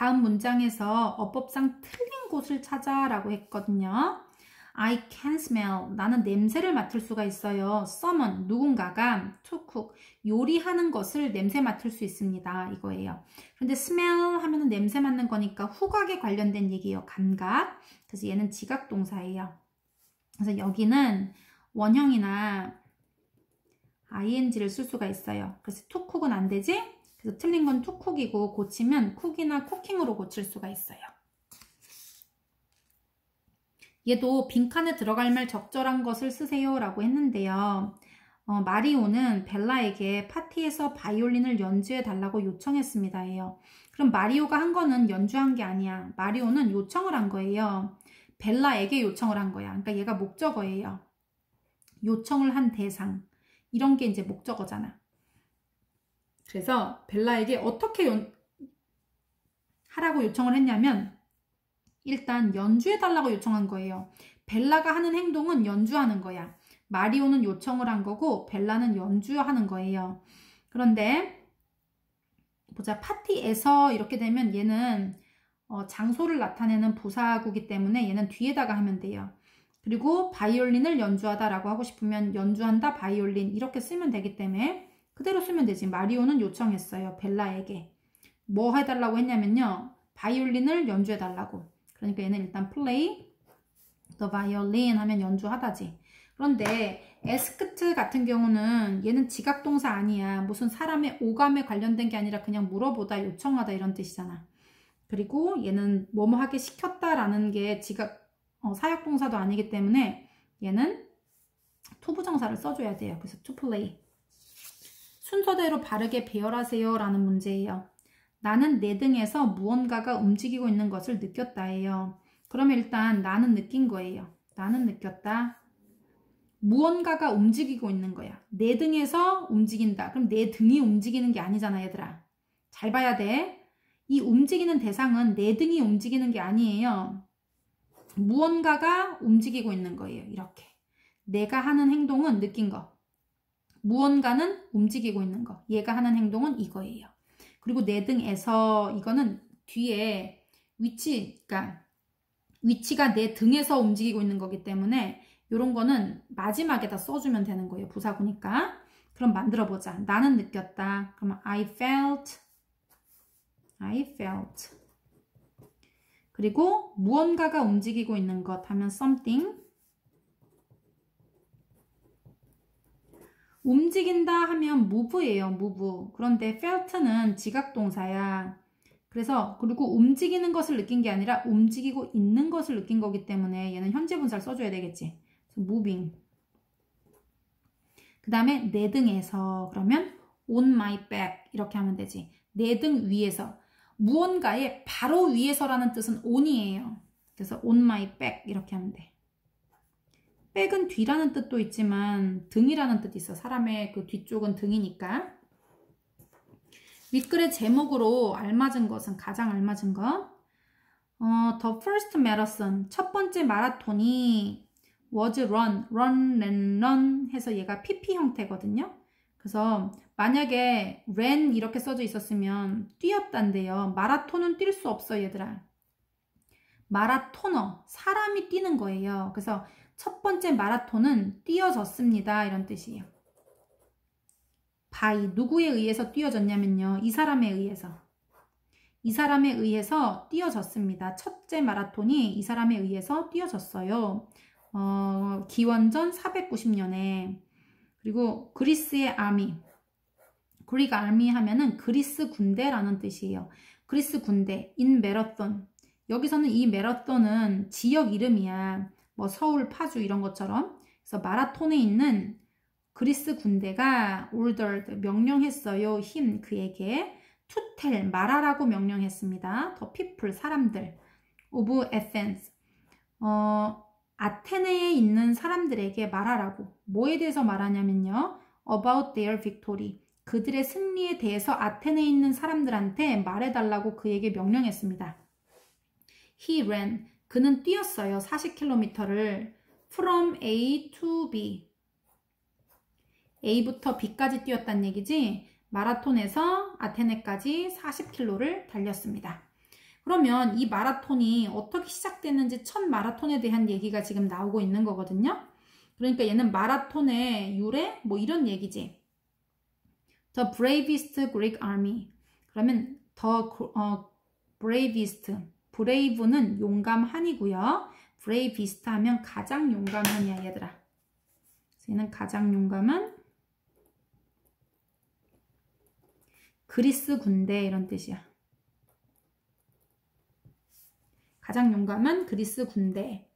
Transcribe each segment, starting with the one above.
다음 문장에서 어법상 틀린 곳을 찾아라고 했거든요. I can smell. 나는 냄새를 맡을 수가 있어요. someone, 누군가가 to cook, 요리하는 것을 냄새 맡을 수 있습니다. 이거예요. 그런데 smell 하면은 냄새 맡는 거니까 후각에 관련된 얘기예요. 감각. 그래서 얘는 지각동사예요. 그래서 여기는 원형이나 ing를 쓸 수가 있어요. 그래서 to cook은 안 되지? 그래서 틀린 건 to cook이고 고치면 cook이나 cooking으로 고칠 수가 있어요. 얘도 빈칸에 들어갈 말 적절한 것을 쓰세요 라고 했는데요. 마리오는 벨라에게 파티에서 바이올린을 연주해 달라고 요청했습니다. 그럼 마리오가 한 거는 연주한 게 아니야. 마리오는 요청을 한 거예요. 벨라에게 요청을 한 거야. 그러니까 얘가 목적어예요. 요청을 한 대상. 이런 게 이제 목적어잖아. 그래서 벨라에게 어떻게 하라고 요청을 했냐면 일단 연주해달라고 요청한 거예요. 벨라가 하는 행동은 연주하는 거야. 마리오는 요청을 한 거고 벨라는 연주하는 거예요. 그런데 보자. 파티에서 이렇게 되면 얘는 장소를 나타내는 부사구기 때문에 얘는 뒤에다가 하면 돼요. 그리고 바이올린을 연주하다라고 하고 싶으면 연주한다 바이올린 이렇게 쓰면 되기 때문에 그대로 쓰면 되지. 마리오는 요청했어요. 벨라에게. 뭐 해달라고 했냐면요. 바이올린을 연주해달라고. 그러니까 얘는 일단 play the violin 하면 연주하다지. 그런데 asked 같은 경우는 얘는 지각동사 아니야. 무슨 사람의 오감에 관련된 게 아니라 그냥 물어보다, 요청하다 이런 뜻이잖아. 그리고 얘는 뭐뭐 하게 시켰다라는 게 사역동사도 아니기 때문에 얘는 투부정사를 써줘야 돼요. 그래서 to play. 순서대로 바르게 배열하세요 라는 문제예요. 나는 내 등에서 무언가가 움직이고 있는 것을 느꼈다예요. 그러면 일단 나는 느낀 거예요. 나는 느꼈다. 무언가가 움직이고 있는 거야. 내 등에서 움직인다. 그럼 내 등이 움직이는 게 아니잖아, 얘들아. 잘 봐야 돼. 이 움직이는 대상은 내 등이 움직이는 게 아니에요. 무언가가 움직이고 있는 거예요. 이렇게. 내가 하는 행동은 느낀 거. 무언가는 움직이고 있는 거. 얘가 하는 행동은 이거예요. 그리고 내 등에서 이거는 뒤에 위치가 내 등에서 움직이고 있는 거기 때문에 이런 거는 마지막에다 써주면 되는 거예요. 부사구니까. 그럼 만들어보자. 나는 느꼈다. 그러면 I felt. 그리고 무언가가 움직이고 있는 것 하면 something. 움직인다 하면 move예요. move. 그런데 felt는 지각동사야. 그래서 그리고 움직이는 것을 느낀 게 아니라 움직이고 있는 것을 느낀 거기 때문에 얘는 현재 분사를 써줘야 되겠지. 그래서 moving. 그 다음에 내 등에서 그러면 on my back 이렇게 하면 되지. 내 등 위에서. 무언가의 바로 위에서라는 뜻은 on이에요. 그래서 on my back 이렇게 하면 돼. 백은 뒤라는 뜻도 있지만 등이라는 뜻이 있어. 사람의 그 뒤쪽은 등이니까. 윗글의 제목으로 알맞은 것은 가장 알맞은 것. The first marathon. 첫 번째 마라톤이 was run and run 해서 얘가 PP 형태거든요. 그래서 만약에 ran 이렇게 써져 있었으면 뛰었단데요. 마라톤은 뛸 수 없어 얘들아. 마라토너. 사람이 뛰는 거예요. 그래서 첫 번째 마라톤은 뛰어졌습니다. 이런 뜻이에요. by 누구에 의해서 뛰어졌냐면요. 이 사람에 의해서. 이 사람에 의해서 뛰어졌습니다. 첫째 마라톤이 이 사람에 의해서 뛰어졌어요. 기원전 490년에. 그리고 그리스의 아미. 그릭 아미 하면은 그리스 군대라는 뜻이에요. 그리스 군대. in marathon. 여기서는 이 마라톤은 지역 이름이야. 뭐 서울, 파주 이런 것처럼. 그래서 마라톤에 있는 그리스 군대가 ordered, 명령했어요. him, 그에게 to tell, 말하라고 명령했습니다. the people, 사람들 of Athens. 아테네에 있는 사람들에게 말하라고. 뭐에 대해서 말하냐면요. about their victory. 그들의 승리에 대해서 아테네에 있는 사람들한테 말해달라고 그에게 명령했습니다. He ran. 그는 뛰었어요. 40km를 from A to B. A부터 B까지 뛰었단 얘기지. 마라톤에서 아테네까지 40km를 달렸습니다. 그러면 이 마라톤이 어떻게 시작됐는지 첫 마라톤에 대한 얘기가 지금 나오고 있는 거거든요. 그러니까 얘는 마라톤의 유래 뭐 이런 얘기지. The bravest Greek army. 그러면 bravest. brave는 용감한이고요. bravest 하면 가장 용감한이야 얘들아. 그래서 얘는 가장 용감한 그리스 군대 이런 뜻이야. 가장 용감한 그리스 군대.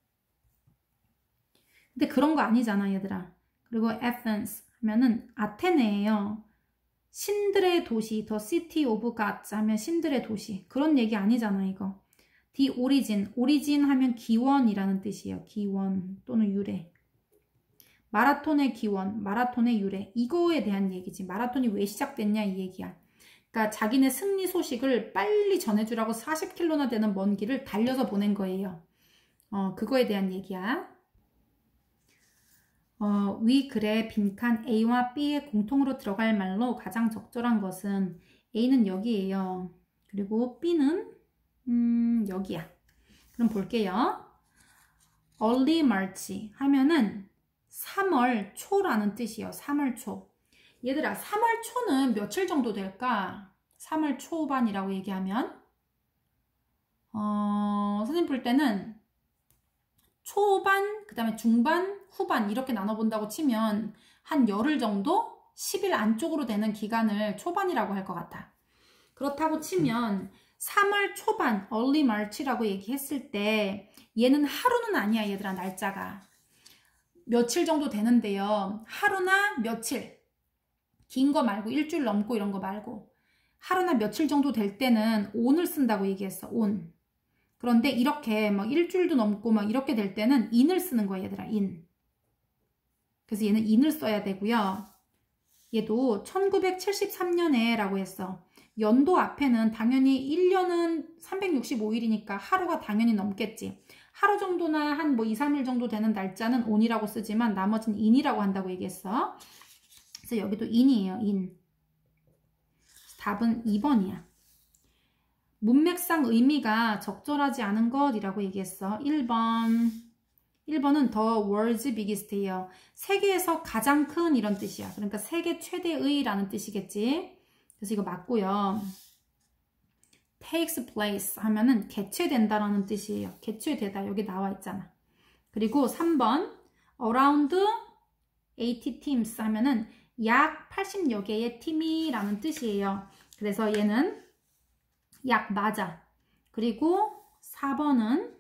근데 그런 거 아니잖아 얘들아. 그리고 Athens 하면은 아테네예요. 신들의 도시, the city of gods 하면 신들의 도시. 그런 얘기 아니잖아 이거. The origin, origin 하면 기원이라는 뜻이에요. 기원 또는 유래. 마라톤의 기원, 마라톤의 유래. 이거에 대한 얘기지. 마라톤이 왜 시작됐냐 이 얘기야. 그러니까 자기네 승리 소식을 빨리 전해주라고 40km나 되는 먼 길을 달려서 보낸 거예요. 그거에 대한 얘기야. 위 글에 빈칸 A와 B의 공통으로 들어갈 말로 가장 적절한 것은 A는 여기에요. 그리고 B는 여기야. 그럼 볼게요. Early March 하면은 3월 초라는 뜻이에요. 3월 초. 얘들아 3월 초는 며칠 정도 될까? 3월 초반이라고 얘기하면 선생님 볼 때는 초반, 그 다음에 중반, 후반 이렇게 나눠본다고 치면 한 열흘 정도? 10일 안쪽으로 되는 기간을 초반이라고 할 것 같아. 그렇다고 치면 3월 초반, early March라고 얘기했을 때 얘는 하루는 아니야 얘들아 날짜가. 며칠 정도 되는데요. 하루나 며칠. 긴 거 말고 일주일 넘고 이런 거 말고 하루나 며칠 정도 될 때는 on을 쓴다고 얘기했어. on. 그런데 이렇게 막 일주일도 넘고 막 이렇게 될 때는 in을 쓰는 거야 얘들아. in. 그래서 얘는 in을 써야 되고요. 얘도 1973년에 라고 했어. 연도 앞에는 당연히 1년은 365일이니까 하루가 당연히 넘겠지. 하루 정도나 한 뭐 2, 3일 정도 되는 날짜는 on이라고 쓰지만 나머지는 in이라고 한다고 얘기했어. 그래서 여기도 in이에요. in. 답은 2번이야. 문맥상 의미가 적절하지 않은 것이라고 얘기했어. 1번. 1번은 the world's biggest예요. 세계에서 가장 큰 이런 뜻이야. 그러니까 세계 최대의 라는 뜻이겠지. 그래서 이거 맞고요. takes place 하면은 개최된다라는 뜻이에요. 개최되다. 여기 나와 있잖아. 그리고 3번 around 80 teams 하면은 약 80여 개의 팀이라는 뜻이에요. 그래서 얘는 약 맞아. 그리고 4번은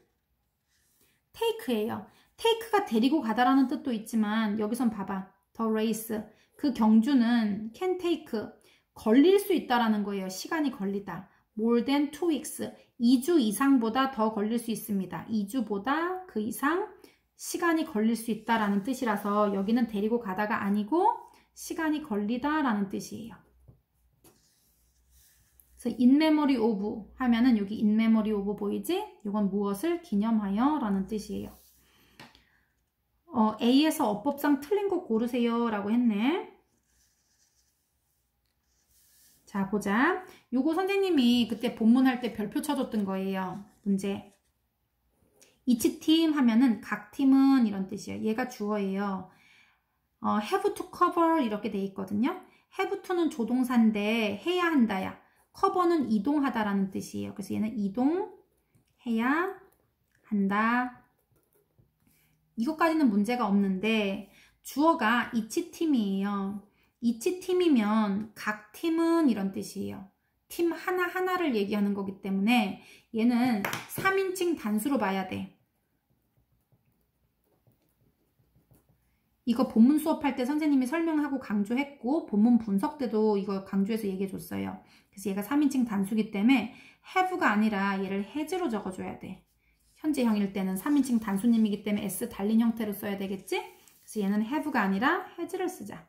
take예요. take가 데리고 가다라는 뜻도 있지만 여기선 봐봐. the race. 그 경주는 can take. 걸릴 수 있다라는 거예요. 시간이 걸리다. more than 2 weeks. 2주 이상보다 더 걸릴 수 있습니다. 2주보다 그 이상 시간이 걸릴 수 있다라는 뜻이라서 여기는 데리고 가다가 아니고 시간이 걸리다라는 뜻이에요. 그래서 in memory of 하면은 여기 in memory of 보이지? 이건 무엇을 기념하여 라는 뜻이에요. A에서 어법상 틀린 거 고르세요 라고 했네. 자 보자. 요거 선생님이 그때 본문할 때 별표 쳐줬던 거예요. 문제. each team 하면은 각 팀은 이런 뜻이에요. 얘가 주어예요. have to cover 이렇게 돼 있거든요. have to는 조동사인데 해야 한다야. cover는 이동하다라는 뜻이에요. 그래서 얘는 이동해야 한다. 이것까지는 문제가 없는데 주어가 each 팀이에요. each 팀이면 각 팀은 이런 뜻이에요. 팀 하나하나를 얘기하는 거기 때문에 얘는 3인칭 단수로 봐야 돼. 이거 본문 수업할 때 선생님이 설명하고 강조했고 본문 분석 때도 이거 강조해서 얘기해 줬어요. 그래서 얘가 3인칭 단수기 때문에 have가 아니라 얘를 has로 적어줘야 돼. 현재형일 때는 3인칭 단수님이기 때문에 s 달린 형태로 써야 되겠지? 그래서 얘는 have가 아니라 has를 쓰자.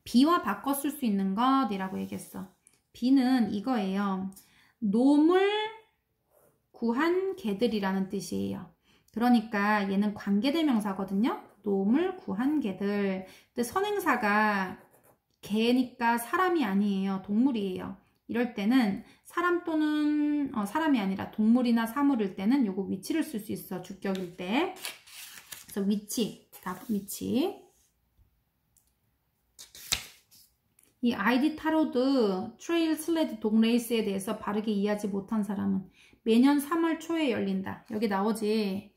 be와 바꿔 쓸 수 있는 것이라고 얘기했어. be는 이거예요. 놈을 구한 개들이라는 뜻이에요. 그러니까 얘는 관계대명사거든요. 놈을 구한 개들. 근데 선행사가 개니까 사람이 아니에요. 동물이에요. 이럴 때는 사람 또는 사람이 아니라 동물이나 사물일 때는 요거 위치를 쓸 수 있어. 주격일 때. 그래서 위치, 답 위치. 이 아이디 타로드 트레일 슬레드 동레이스에 대해서 바르게 이해하지 못한 사람은 매년 3월 초에 열린다. 여기 나오지.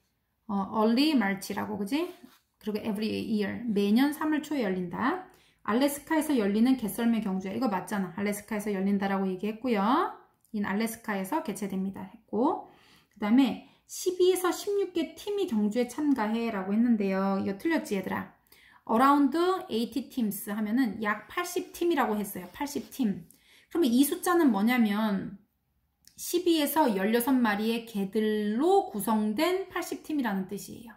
early March라고, 그지? 그리고 every year. 매년 3월 초에 열린다. 알래스카에서 열리는 개썰매 경주야. 이거 맞잖아. 알래스카에서 열린다라고 얘기했고요. 인 알래스카에서 개최됩니다. 했고. 그 다음에 12에서 16개 팀이 경주에 참가해 라고 했는데요. 이거 틀렸지, 얘들아? around 80 teams 하면은 약 80팀이라고 했어요. 80팀. 그러면 이 숫자는 뭐냐면 12에서 16마리의 개들로 구성된 80팀이라는 뜻이에요.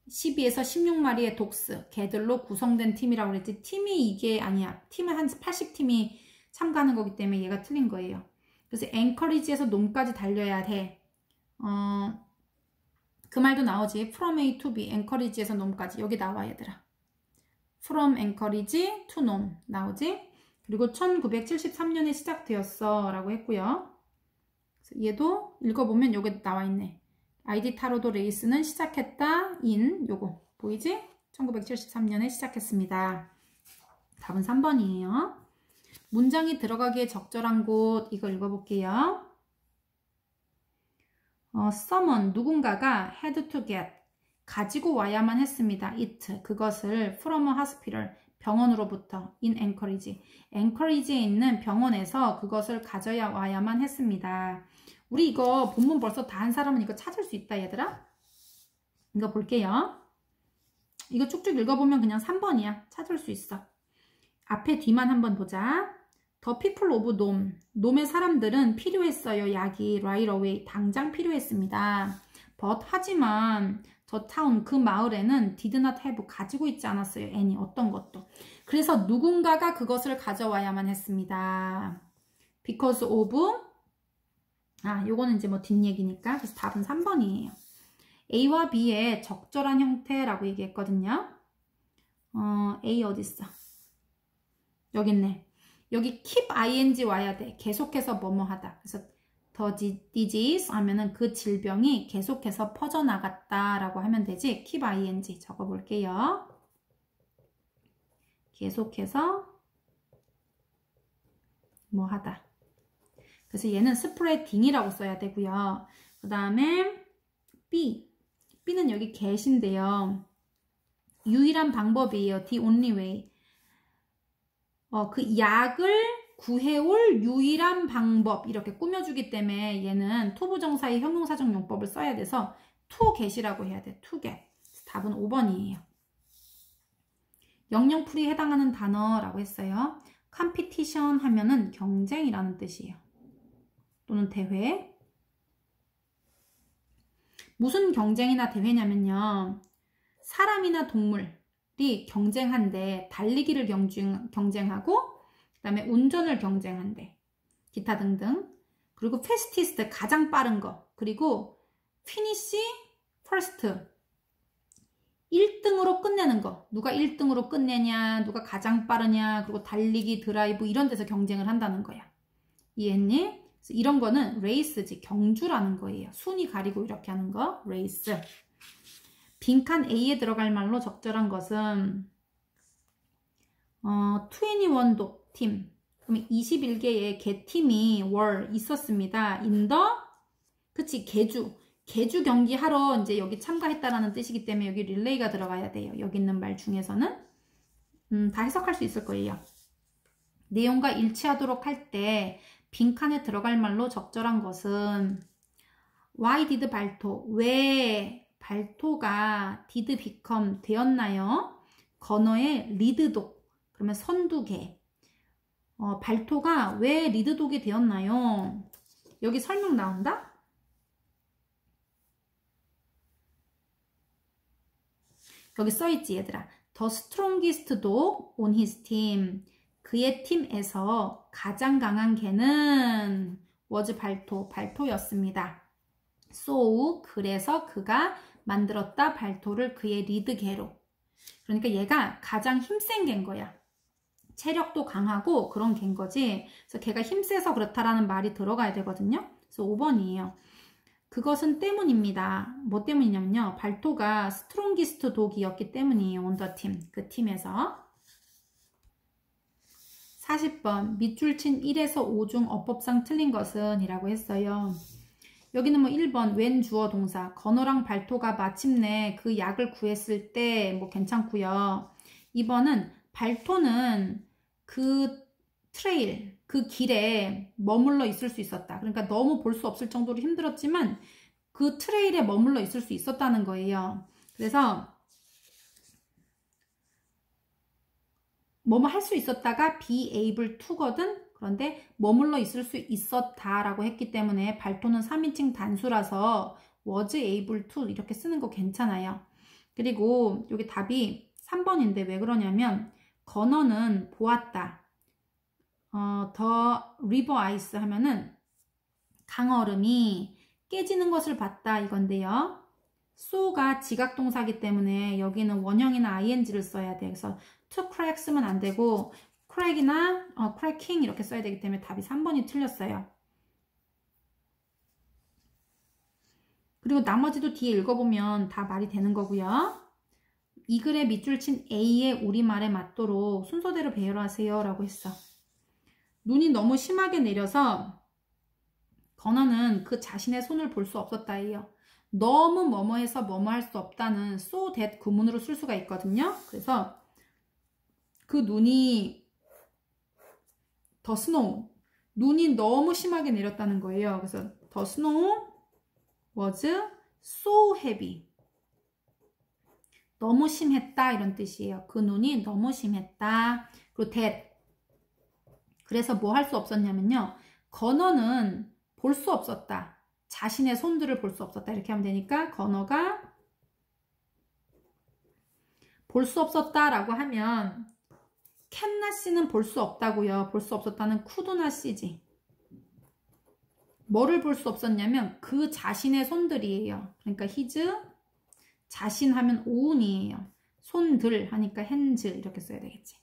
12에서 16마리의 독스, 개들로 구성된 팀이라고 그랬지. 팀이 이게 아니야. 팀은 한 80팀이 참가하는 거기 때문에 얘가 틀린 거예요. 그래서 encourage에서 놈까지 달려야 돼. 그 말도 나오지. from A to B, encourage에서 놈까지. 여기 나와, 얘들아. from encourage to 놈 나오지. 그리고 1973년에 시작되었어 라고 했고요. 얘도 읽어보면 여기 나와 있네. 아이디 타로도 레이스는 시작했다 인 요거 보이지? 1973년에 시작했습니다. 답은 3번이에요. 문장이 들어가기에 적절한 곳 이거 읽어볼게요. someone 누군가가 had to get 가지고 와야만 했습니다. it 그것을 from a hospital 병원으로부터 in Anchorage Anchorage에 있는 병원에서 그것을 가져야 와야만 했습니다. 우리 이거 본문 벌써 다 한 사람은 이거 찾을 수 있다, 얘들아. 이거 볼게요. 이거 쭉쭉 읽어보면 그냥 3번이야. 찾을 수 있어. 앞에 뒤만 한번 보자. The people of 놈. 놈의 사람들은 필요했어요. 약이 right away. 당장 필요했습니다. But 하지만 저 town 그 마을에는 did not have 가지고 있지 않았어요. any 어떤 것도. 그래서 누군가가 그것을 가져와야만 했습니다. Because of 요거는 이제 뭐 뒷얘기니까. 그래서 답은 3번이에요. A와 B의 적절한 형태라고 얘기했거든요. A 어딨어? 여기 있네. 여기 keep ing 와야 돼. 계속해서 뭐뭐 하다. 그래서 the disease 하면은 그 질병이 계속해서 퍼져나갔다 라고 하면 되지. keep ing 적어볼게요. 계속해서 뭐 하다. 그래서 얘는 spreading이라고 써야 되고요. 그 다음에 B. B는 여기 get인데요. 유일한 방법이에요. The only way. 그 약을 구해올 유일한 방법 이렇게 꾸며주기 때문에 얘는 투부정사의 형용사적 용법을 써야 돼서 to get이라고 해야 돼. to get. 답은 5번이에요. 영영풀이에 해당하는 단어라고 했어요. competition 하면은 경쟁이라는 뜻이에요. 또는 대회. 무슨 경쟁이나 대회냐면요. 사람이나 동물이 경쟁한데 달리기를 경쟁하고 그 다음에 운전을 경쟁한대. 기타 등등. 그리고 fastest 가장 빠른 거. 그리고 finish first 1등으로 끝내는 거. 누가 1등으로 끝내냐, 누가 가장 빠르냐, 그리고 달리기, 드라이브 이런 데서 경쟁을 한다는 거야. 이해했니? 그래서 이런 거는 레이스지, 경주라는 거예요. 순위 가리고 이렇게 하는 거, 레이스. 빈칸 A에 들어갈 말로 적절한 것은 21도 팀. 그러면 21개의 개팀이 있었습니다. 그치, 개주 경기 하러 이제 여기 참가했다라는 뜻이기 때문에 여기 릴레이가 들어가야 돼요. 여기 있는 말 중에서는 다 해석할 수 있을 거예요. 내용과 일치하도록 할 때 빈칸에 들어갈 말로 적절한 것은 Why did 발토? 왜 발토가 did become 되었나요? 건어의 리드독. 그러면 선두개. 발토가 왜 리드독이 되었나요? 여기 설명 나온다? 여기 써있지, 얘들아. The strongest dog on his team. 그의 팀에서 가장 강한 개는 was 발토였습니다. So, 그래서 그가 만들었다 발토를 그의 리드 개로. 그러니까 얘가 가장 힘센 개인 거야. 체력도 강하고 그런 개인 거지. 그래서 걔가 힘세서 그렇다라는 말이 들어가야 되거든요. 그래서 5번이에요. 그것은 때문입니다. 뭐 때문이냐면요. 발토가 스트롱기스트 독이었기 때문이에요. 원더팀. 그 팀에서. 40번. 밑줄 친 1에서 5 중 어법상 틀린 것은 이라고 했어요. 여기는 뭐 1번 웬 주어 동사. 건어랑 발토가 마침내 그 약을 구했을 때 뭐 괜찮고요. 2번은 발토는 그 트레일, 그 길에 머물러 있을 수 있었다. 그러니까 너무 볼 수 없을 정도로 힘들었지만 그 트레일에 머물러 있을 수 있었다는 거예요. 그래서 뭐뭐 할 수 있었다가 be able to거든. 그런데 머물러 있을 수 있었다라고 했기 때문에 발토는 3인칭 단수라서 was able to 이렇게 쓰는 거 괜찮아요. 그리고 여기 답이 3번인데 왜 그러냐면 건어는 보았다. 더 리버 아이스 하면은 강얼음이 깨지는 것을 봤다 이건데요. so가 지각동사기 때문에 여기는 원형이나 ing를 써야 돼. 그래서 to crack 쓰면 안 되고 crack이나 cracking 이렇게 써야 되기 때문에 답이 3번이 틀렸어요. 그리고 나머지도 뒤에 읽어보면 다 말이 되는 거고요. 이 글에 밑줄 친 A의 우리말에 맞도록 순서대로 배열하세요 라고 했어. 눈이 너무 심하게 내려서 건어는 그 자신의 손을 볼 수 없었다예요. 너무 뭐뭐해서 뭐뭐 할 수 없다는 so that 구문으로 쓸 수가 있거든요. 그래서 그 눈이 the snow, 눈이 너무 심하게 내렸다는 거예요. 그래서 the snow was so heavy. 너무 심했다 이런 뜻이에요. 그 눈이 너무 심했다. 그리고 that. 그래서 뭐 할 수 없었냐면요. 건어는 볼 수 없었다. 자신의 손들을 볼 수 없었다. 이렇게 하면 되니까 건어가 볼 수 없었다라고 하면 can not see는 볼 수 없다고요. 볼 수 없었다는 could not see지. 뭐를 볼 수 없었냐면 그 자신의 손들이에요. 그러니까 his 자신 하면 own이에요. 손들 하니까 hands 이렇게 써야 되겠지.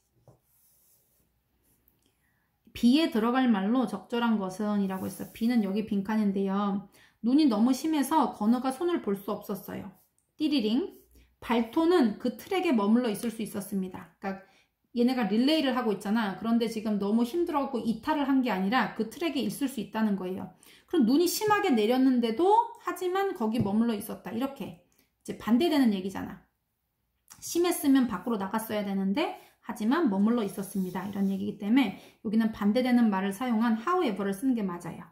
B에 들어갈 말로 적절한 것은 이라고 했어요. B는 여기 빈칸인데요. 눈이 너무 심해서 건어가 손을 볼 수 없었어요. 띠리링. 발토는 그 트랙에 머물러 있을 수 있었습니다. 그러니까 얘네가 릴레이를 하고 있잖아. 그런데 지금 너무 힘들어갖고 이탈을 한 게 아니라 그 트랙에 있을 수 있다는 거예요. 그럼 눈이 심하게 내렸는데도 하지만 거기 머물러 있었다. 이렇게 이제 반대되는 얘기잖아. 심했으면 밖으로 나갔어야 되는데 하지만 머물러 있었습니다. 이런 얘기이기 때문에 여기는 반대되는 말을 사용한 however를 쓰는 게 맞아요.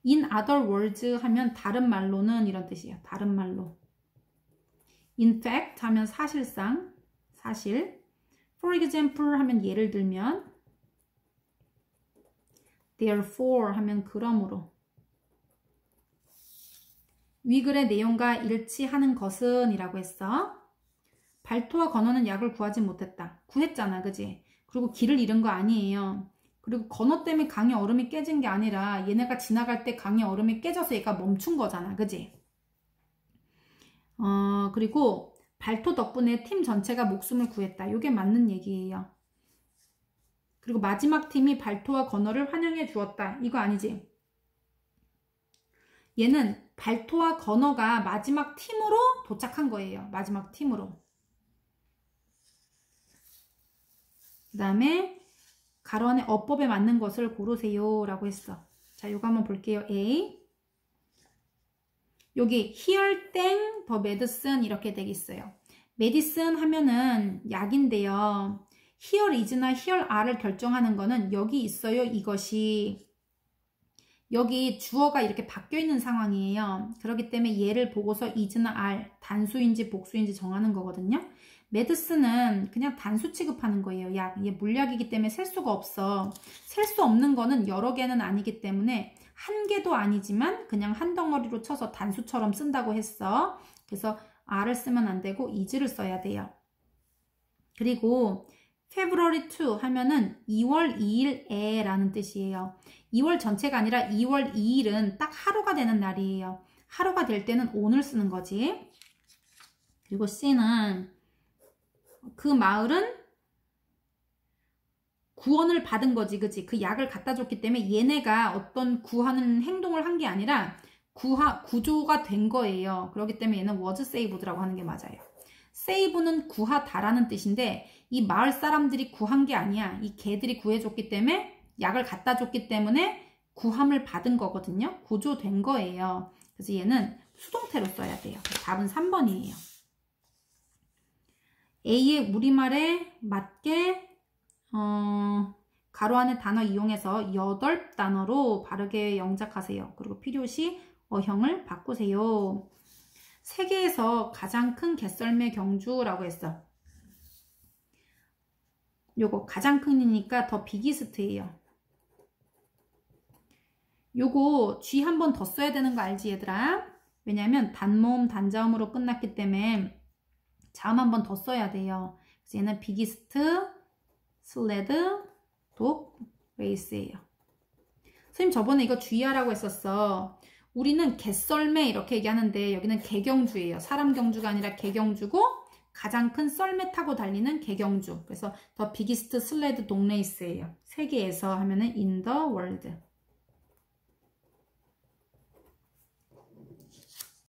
In other words 하면 다른 말로는 이런 뜻이에요. 다른 말로. In fact 하면 사실상, 사실. For example 하면 예를 들면. Therefore 하면 그러므로. 위 글의 내용과 일치하는 것은 이라고 했어. 발토와 건어는 약을 구하지 못했다. 구했잖아, 그지? 그리고 길을 잃은 거 아니에요. 그리고 건어 때문에 강의 얼음이 깨진 게 아니라 얘네가 지나갈 때 강의 얼음이 깨져서 얘가 멈춘 거잖아, 그지? 그리고 발토 덕분에 팀 전체가 목숨을 구했다. 이게 맞는 얘기예요. 그리고 마지막 팀이 발토와 건어를 환영해 주었다. 이거 아니지? 얘는 발토와 건어가 마지막 팀으로 도착한 거예요. 마지막 팀으로. 그 다음에 가로 안에 어법에 맞는 것을 고르세요 라고 했어. 자, 요거 한번 볼게요. A. 여기 here 땡 더 medicine 이렇게 되겠어요. medicine 하면은 약인데요. here is나 here are를 결정하는 거는 여기 있어요. 이것이. 여기 주어가 이렇게 바뀌어 있는 상황이에요. 그렇기 때문에 얘를 보고서 is나 are, 단수인지 복수인지 정하는 거거든요. 메드스는 그냥 단수 취급하는 거예요. 약. 이게 물약이기 때문에 셀 수가 없어. 셀 수 없는 거는 여러 개는 아니기 때문에 한 개도 아니지만 그냥 한 덩어리로 쳐서 단수처럼 쓴다고 했어. 그래서 R을 쓰면 안 되고 is를 써야 돼요. 그리고 February 2 하면은 2월 2일에 라는 뜻이에요. 2월 전체가 아니라 2월 2일은 딱 하루가 되는 날이에요. 하루가 될 때는 오늘 쓰는 거지. 그리고 C는 그 마을은 구원을 받은 거지, 그치? 그 약을 갖다 줬기 때문에 얘네가 어떤 구하는 행동을 한 게 아니라 구조가 된 거예요. 그렇기 때문에 얘는 was saved라고 하는 게 맞아요. save는 구하다라는 뜻인데 이 마을 사람들이 구한 게 아니야. 이 개들이 구해줬기 때문에 약을 갖다 줬기 때문에 구함을 받은 거거든요. 구조된 거예요. 그래서 얘는 수동태로 써야 돼요. 답은 3번이에요. A의 우리말에 맞게 가로 안에 단어 이용해서 8단어로 바르게 영작하세요. 그리고 필요시 어형을 바꾸세요. 세계에서 가장 큰 개썰매 경주라고 했어. 요거 가장 큰이니까 더 비기스트예요. 요거 G 한 번 더 써야 되는 거 알지 얘들아? 왜냐면 단모음 단자음으로 끝났기 때문에 자음 한 번 더 써야 돼요. 그래서 얘는 비기스트, 슬레드, 독, 레이스예요. 선생님 저번에 이거 주의하라고 했었어. 우리는 개썰매 이렇게 얘기하는데 여기는 개경주예요. 사람 경주가 아니라 개경주고 가장 큰 썰매 타고 달리는 개경주. 그래서 더 비기스트 슬레드 독레이스예요. 세계에서 하면은 in the world.